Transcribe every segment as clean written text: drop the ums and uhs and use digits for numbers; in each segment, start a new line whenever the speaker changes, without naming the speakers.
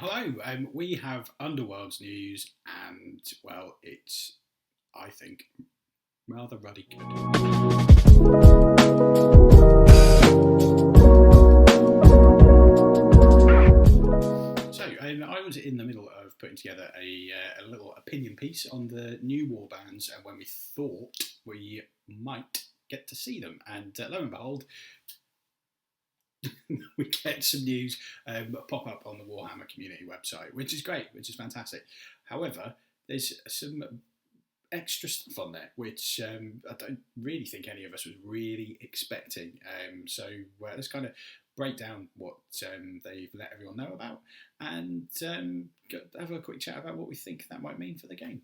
Hello, we have Underworlds news, and well, it's, I think, rather ruddy good. So, I was in the middle of putting together a little opinion piece on the new Warbands and when we thought we might get to see them, and lo and behold, we get some news pop up on the Warhammer community website, which is great, which is fantastic. However, there's some extra stuff on there, which I don't really think any of us was really expecting. So let's kind of break down what they've let everyone know about and have a quick chat about what we think that might mean for the game.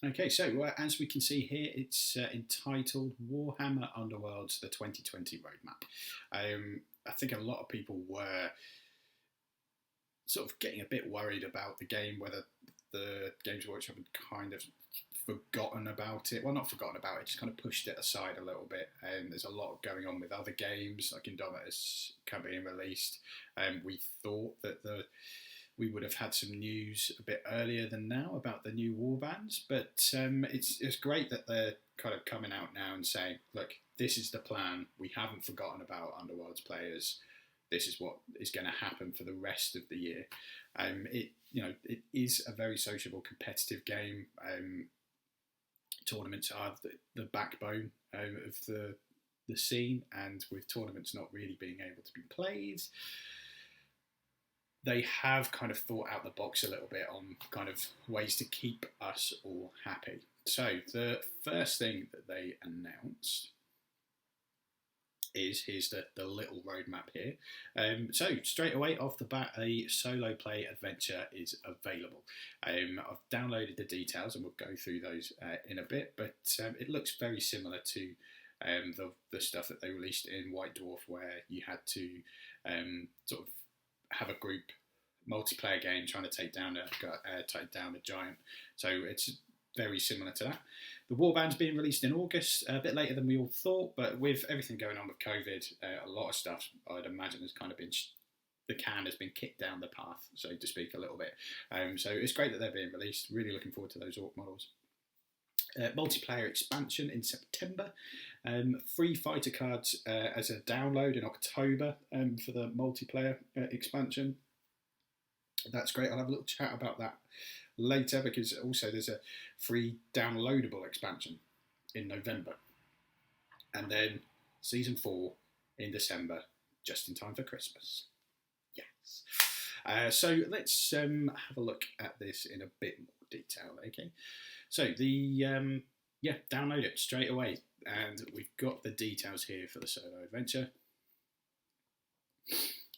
Okay, so as we can see here, it's entitled Warhammer Underworlds, the 2020 Roadmap. I think a lot of people were sort of getting a bit worried about the game, whether the Games Workshop had kind of forgotten about it. Well, not forgotten about it, just kind of pushed it aside a little bit. There's a lot going on with other games, like Indomitus being released. We thought that we would have had some news a bit earlier than now about the new Warbands, but it's great that they're kind of coming out now and saying, look, this is the plan. We haven't forgotten about Underworlds players. This is what is going to happen for the rest of the year. It is a very sociable, competitive game. Tournaments are the backbone of the scene, and with tournaments not really being able to be played, they have kind of thought out the box a little bit on kind of ways to keep us all happy. So the first thing that they announced is, here's the little roadmap here. So straight away off the bat, a solo play adventure is available. I've downloaded the details and we'll go through those in a bit, but it looks very similar to the stuff that they released in White Dwarf, where you had to sort of have a group multiplayer game trying to take down a giant. So it's very similar to that. The Warband's being released in August, a bit later than we all thought, but with everything going on with COVID, a lot of stuff, I'd imagine, has kind of been, the can has been kicked down the path, so to speak, a little bit. So it's great that they're being released. Really looking forward to those Orc models. Multiplayer expansion in September. Free fighter cards as a download in October for the multiplayer expansion. That's great. I'll have a little chat about that later, because also there's a free downloadable expansion in November, and then season 4 in December, just in time for Christmas. Yes. So let's have a look at this in a bit more detail. Okay. So download it straight away, and we've got the details here for the solo adventure.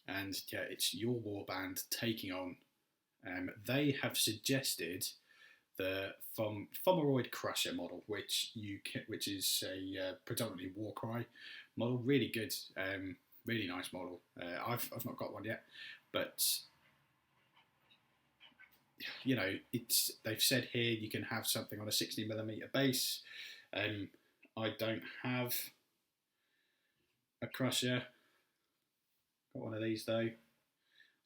And yeah, it's your warband taking on. They have suggested the Fomeroid Crusher model, which is a predominantly Warcry model. Really good, really nice model. I've not got one yet, but they've said here you can have something on a 60mm base. I don't have a Crusher. Got one of these though.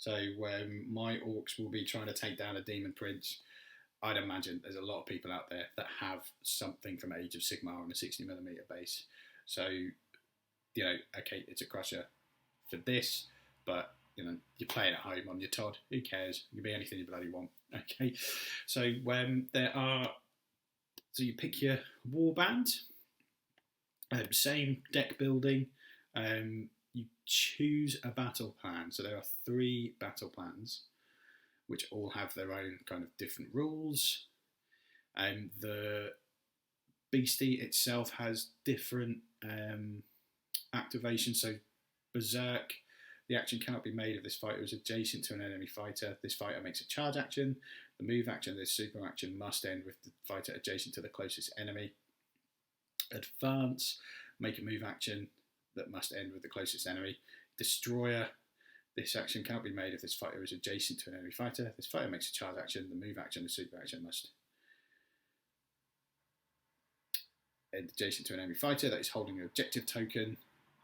So my orcs will be trying to take down a Demon Prince. I'd imagine there's a lot of people out there that have something from Age of Sigmar on a 60mm base. So, okay, it's a Crusher for this, but you're playing at home on your Todd. Who cares? You can be anything you bloody want. Okay, so so you pick your warband. Same deck building. You choose a battle plan. So there are 3 battle plans, which all have their own kind of different rules. The Beastie itself has different activations. So Berserk, the action cannot be made if this fighter is adjacent to an enemy fighter. This fighter makes a charge action. The move action, this super action, must end with the fighter adjacent to the closest enemy. Advance, make a move action that must end with the closest enemy. Destroyer, this action cannot be made if this fighter is adjacent to an enemy fighter. This fighter makes a charge action. The move action, the super action must end adjacent to an enemy fighter that is holding an objective token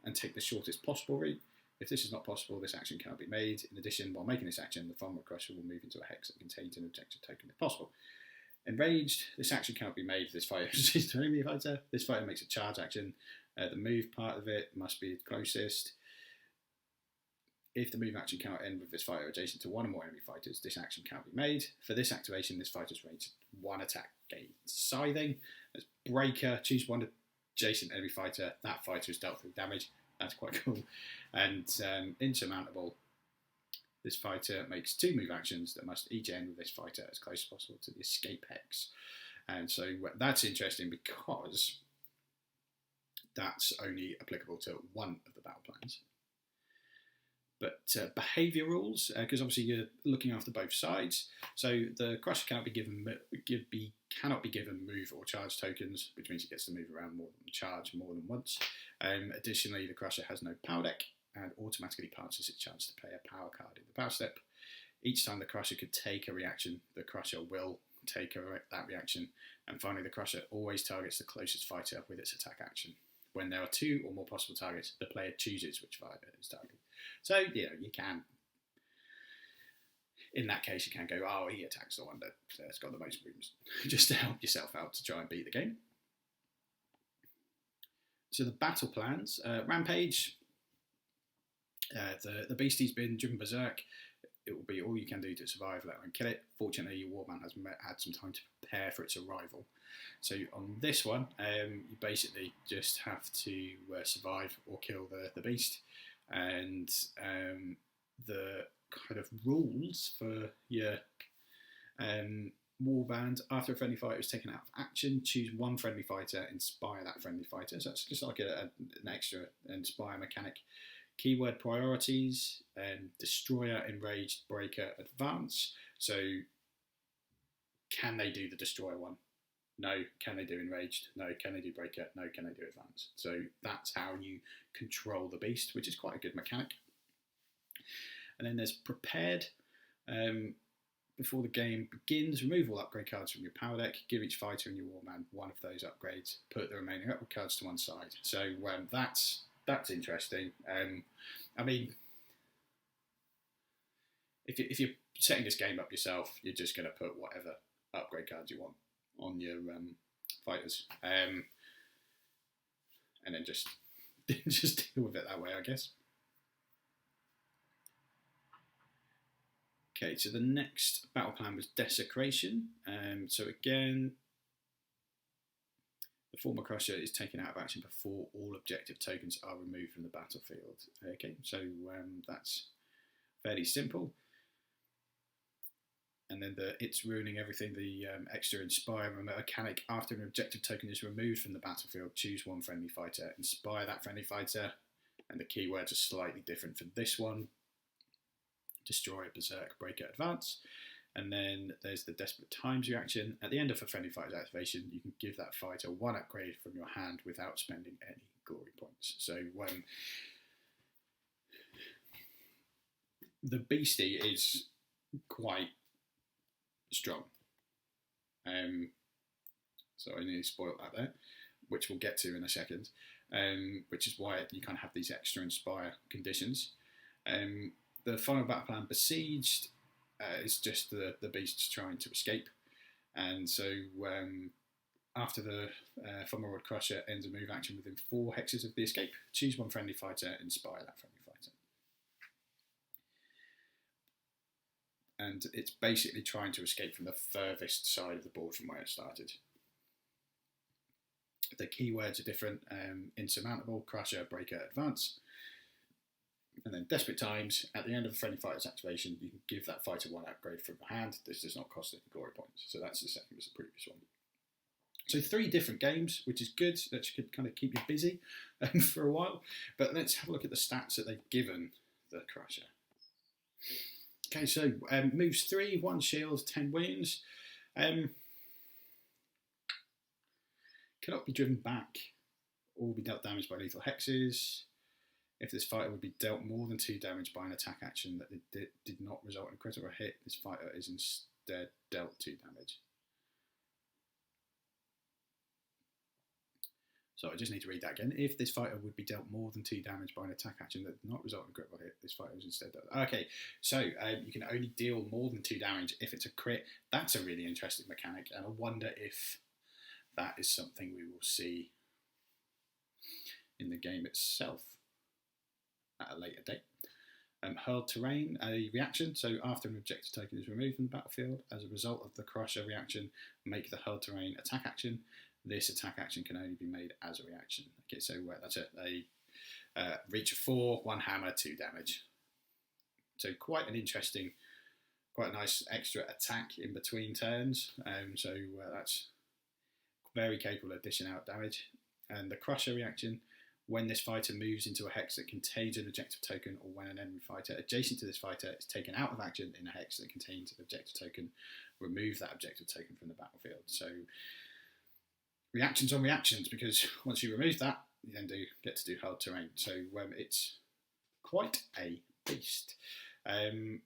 and take the shortest possible route. If this is not possible, this action cannot be made. In addition, while making this action, the Farmer Crusher will move into a hex that contains an objective token if possible. Enraged, this action cannot be made if this fighter is an enemy fighter. This fighter makes a charge action. The move part of it must be closest. If the move action cannot end with this fighter adjacent to one or more enemy fighters, this action cannot be made. For this activation, this fighter's range 1 attack gains scything. As Breaker, choose one adjacent enemy fighter. That fighter is dealt 3 damage. That's quite cool. And Insurmountable, this fighter makes 2 move actions that must each end with this fighter as close as possible to the escape hex. And so that's interesting because that's only applicable to one of the battle plans. But behaviour rules, because obviously you're looking after both sides. So the Crusher cannot be given move or charge tokens, which means it gets to move around more than charge more than once. Additionally, the Crusher has no power deck and automatically passes its chance to play a power card in the power step. Each time the Crusher could take a reaction, the Crusher will take that reaction. And finally, the Crusher always targets the closest fighter with its attack action. When there are 2 or more possible targets, the player chooses which fighter is targeted. So, you can, in that case, you can go, oh, he attacks the one that's got the most rooms, just to help yourself out to try and beat the game. So the battle plans, Rampage, the beastie's been driven berserk. It will be all you can do to survive, let alone kill it. Fortunately, your Warband has had some time to prepare for its arrival. So on this one, you basically just have to survive or kill the beast. And the kind of rules for your Warband, after a friendly fighter is taken out of action, choose one friendly fighter, inspire that friendly fighter. So it's just like an extra inspire mechanic. Keyword priorities, Destroyer, Enraged, Breaker, Advance. So can they do the Destroyer one? No. Can they do Enraged? No. Can they do Breaker? No. Can they do Advance? So that's how you control the beast, which is quite a good mechanic. And then there's Prepared. Before the game begins, remove all upgrade cards from your power deck, give each fighter in your Warband one of those upgrades, put the remaining upgrade cards to one side. So that's interesting. I mean, if you're setting this game up yourself, you're just going to put whatever upgrade cards you want on your fighters, and then just deal with it that way, I guess. Okay, so the next battle plan was Desecration. So again, the former Crusher is taken out of action before all objective tokens are removed from the battlefield. Okay, so that's fairly simple. And then it's ruining everything, the extra Inspire mechanic. After an objective token is removed from the battlefield, choose one friendly fighter, inspire that friendly fighter, and the keywords are slightly different for this one. Destroy, Berserk, Breaker, Advance. And then there's the Desperate Times reaction. At the end of a friendly fighter's activation, you can give that fighter one upgrade from your hand without spending any glory points. So the beastie is quite strong. So I nearly spoiled that there, which we'll get to in a second, which is why you kind of have these extra Inspire conditions. The final battle plan, Besieged, is just the beasts trying to escape. And so after the Warhammer Crusher ends a move action within 4 hexes of the escape, choose one friendly fighter, inspire that friendly fighter. And it's basically trying to escape from the furthest side of the board from where it started. The keywords are different, Insurmountable, Crusher, Breaker, Advance. And then Desperate Times, at the end of a friendly fighter's activation, you can give that fighter one upgrade from your hand. This does not cost any glory points. So that's the same as the previous one. So 3 different games, which is good. That should kind of keep you busy for a while. But let's have a look at the stats that they've given the Crusher. Okay, so moves 3, 1 shield, 10 wounds. Cannot be driven back or be dealt damage by lethal hexes. If this fighter would be dealt more than 2 damage by an attack action that it did not result in a critical hit, this fighter is instead dealt 2 damage. So I just need to read that again. If this fighter would be dealt more than 2 damage by an attack action that did not result in a critical hit, this fighter was instead dealt. Okay, so you can only deal more than 2 damage if it's a crit. That's a really interesting mechanic, and I wonder if that is something we will see in the game itself at a later date. Hurled terrain, a reaction. So after an objective token is removed from the battlefield, as a result of the crusher reaction, make the hurled terrain attack action. This attack action can only be made as a reaction. Okay, so that's a reach of 4, 1 hammer, 2 damage. So quite an interesting, quite a nice extra attack in between turns. So that's very capable of dishing out damage. And the crusher reaction, when this fighter moves into a hex that contains an objective token, or when an enemy fighter adjacent to this fighter is taken out of action in a hex that contains an objective token, remove that objective token from the battlefield. So reactions on reactions, because once you remove that, you then get to do hurled terrain. So it's quite a beast. And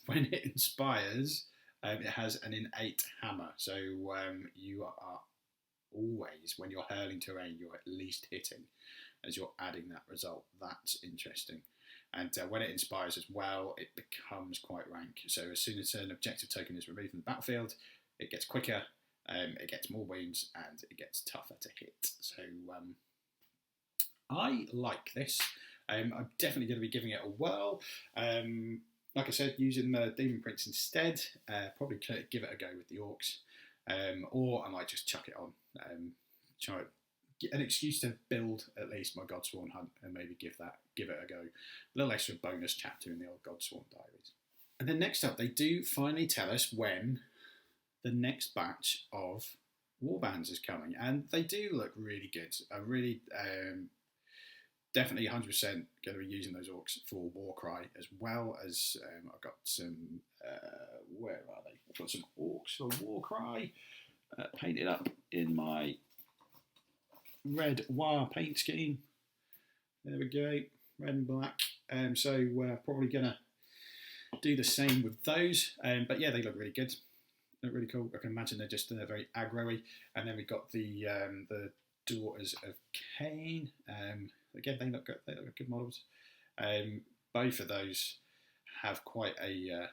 when it inspires, it has an innate hammer. So you are always, when you're hurling terrain, you're at least hitting as you're adding that result. That's interesting. And when it inspires as well, it becomes quite rank. So as soon as an objective token is removed from the battlefield, it gets quicker, it gets more wounds, and it gets tougher to hit. So I like this. I'm definitely going to be giving it a whirl. Like I said, using the Demon Prince instead. Probably give it a go with the Orcs. Or I might just chuck it on. Try get an excuse to build at least my Godsworn Hunt and maybe give it a go. A little extra bonus chapter in the old Godsworn diaries. And then next up, they do finally tell us when the next batch of Warbands is coming, and they do look really good. I really definitely 100% going to be using those Orcs for Warcry, as well as I've got some where are they? I've got some Orcs for Warcry painted up in my red War paint scheme. There we go, red and black. So we're probably going to do the same with those. But yeah, they look really good. Look really cool. I can imagine they're just very aggro-y. And then we've got the Daughters of Cain. Again, they look good. They look like good models. Both of those have quite a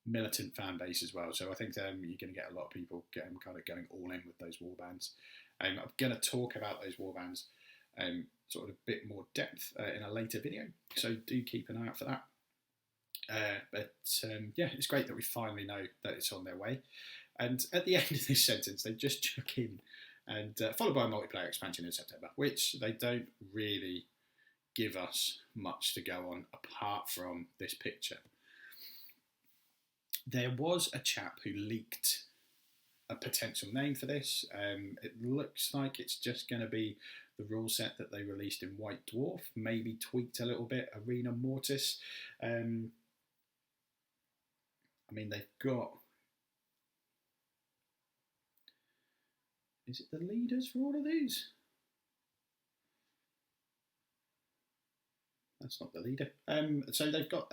militant fan base as well. So I think you're going to get a lot of people kind of going all in with those warbands. I'm going to talk about those warbands sort of a bit more depth in a later video. So do keep an eye out for that. But yeah, it's great that we finally know that it's on their way. And at the end of this sentence, they just chuck in and followed by a multiplayer expansion in September, which they don't really give us much to go on apart from this picture. There was a chap who leaked a potential name for this. It looks like it's just going to be the rule set that they released in White Dwarf, maybe tweaked a little bit, Arena Mortis. I mean, they've got... Is it the leaders for all of these? That's not the leader. So they've got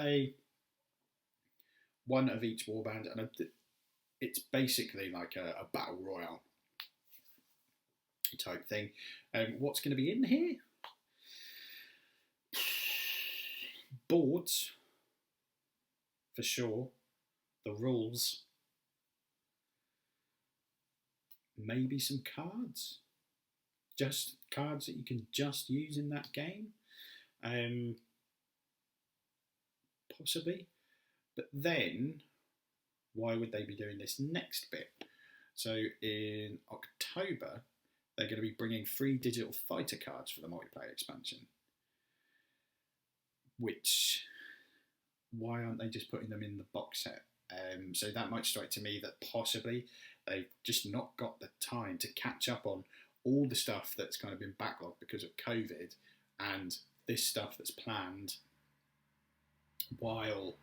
one of each warband, and it's basically like a battle royale type thing. What's going to be in here? Boards, for sure. The rules. Maybe some cards. Just cards that you can just use in that game. Possibly. But then, why would they be doing this next bit? So in October, they're going to be bringing 3 digital fighter cards for the multiplayer expansion. Which, why aren't they just putting them in the box set? So that might strike to me that possibly they've just not got the time to catch up on all the stuff that's kind of been backlogged because of COVID, and this stuff that's planned, while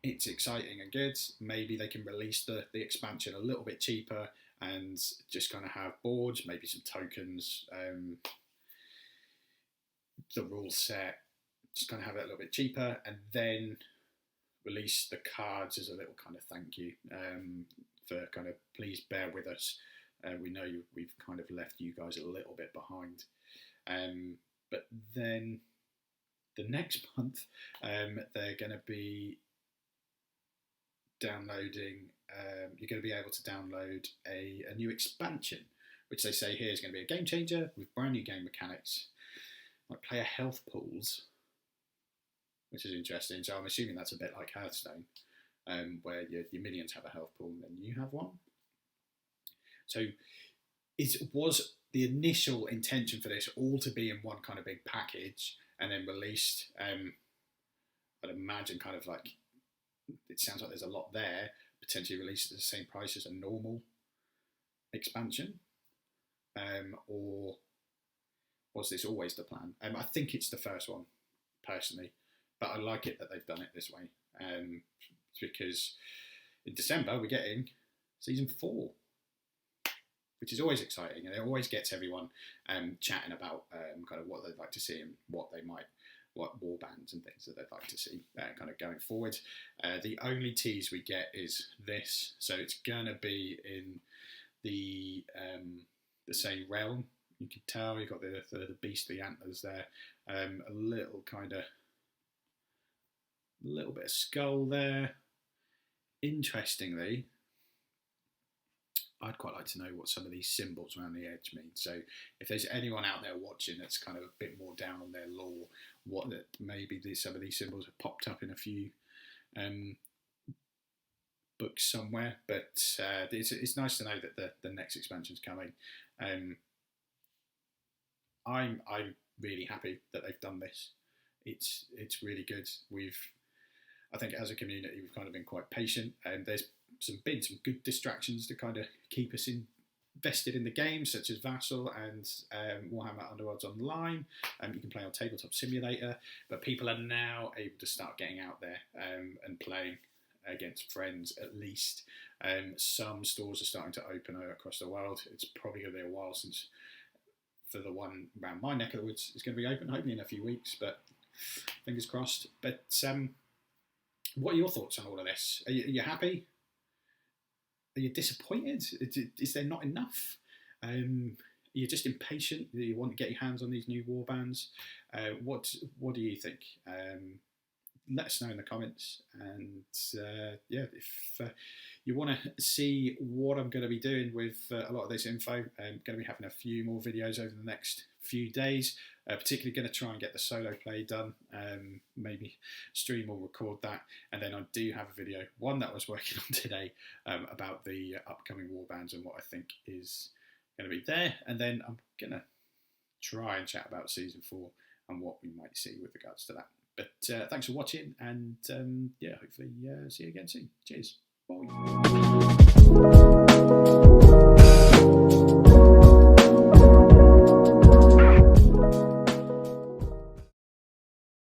it's exciting and good, maybe they can release the expansion a little bit cheaper and just kind of have boards, maybe some tokens, the rule set, just kind of have it a little bit cheaper, and then release the cards as a little kind of thank you for kind of please bear with us We know we've kind of left you guys a little bit behind. But then the next month, they're going to be downloading, you're going to be able to download a new expansion, which they say here is going to be a game changer with brand new game mechanics, like player health pools, which is interesting. So I'm assuming that's a bit like Hearthstone, where your minions have a health pool and then you have one. So it was the initial intention for this all to be in one kind of big package and then released. I'd imagine kind of like, it sounds like there's a lot there, potentially released at the same price as a normal expansion. Or was this always the plan? I think it's the first one, personally, but I like it that they've done it this way. Because in December we're getting season 4, which is always exciting, and it always gets everyone chatting about kind of what they'd like to see and what warbands and things that they'd like to see kind of going forward. The only tease we get is this, so it's gonna be in the same realm. You can tell you've got the beastly antlers there, a little bit of skull there. Interestingly, I'd quite like to know what some of these symbols around the edge mean. So if there's anyone out there watching that's kind of a bit more down on their lore, what that maybe some of these symbols have popped up in a few books somewhere. But it's nice to know that the next expansion's coming. I'm really happy that they've done this. It's really good. I think as a community we've kind of been quite patient, and there's been some good distractions to kind of keep us invested in the game, such as Vassal and Warhammer Underworlds Online. You can play on Tabletop Simulator, but people are now able to start getting out there and playing against friends at least. Some stores are starting to open across the world. It's probably going to be a while since for the one around my neck of the woods is going to be open, hopefully in a few weeks, but fingers crossed. But what are your thoughts on all of this? Are you happy? Are you disappointed? Is there not enough? Are you just impatient? Do you want to get your hands on these new warbands? What do you think? Let us know in the comments. And if you want to see what I'm going to be doing with a lot of this info, I'm going to be having a few more videos over the next few days. Particularly going to try and get the solo play done, maybe stream or record that, and then I do have a video, one that I was working on today, about the upcoming warbands and what I think is going to be there, and then I'm going to try and chat about season 4 and what we might see with regards to that. But thanks for watching, and hopefully see you again soon. Cheers. Bye.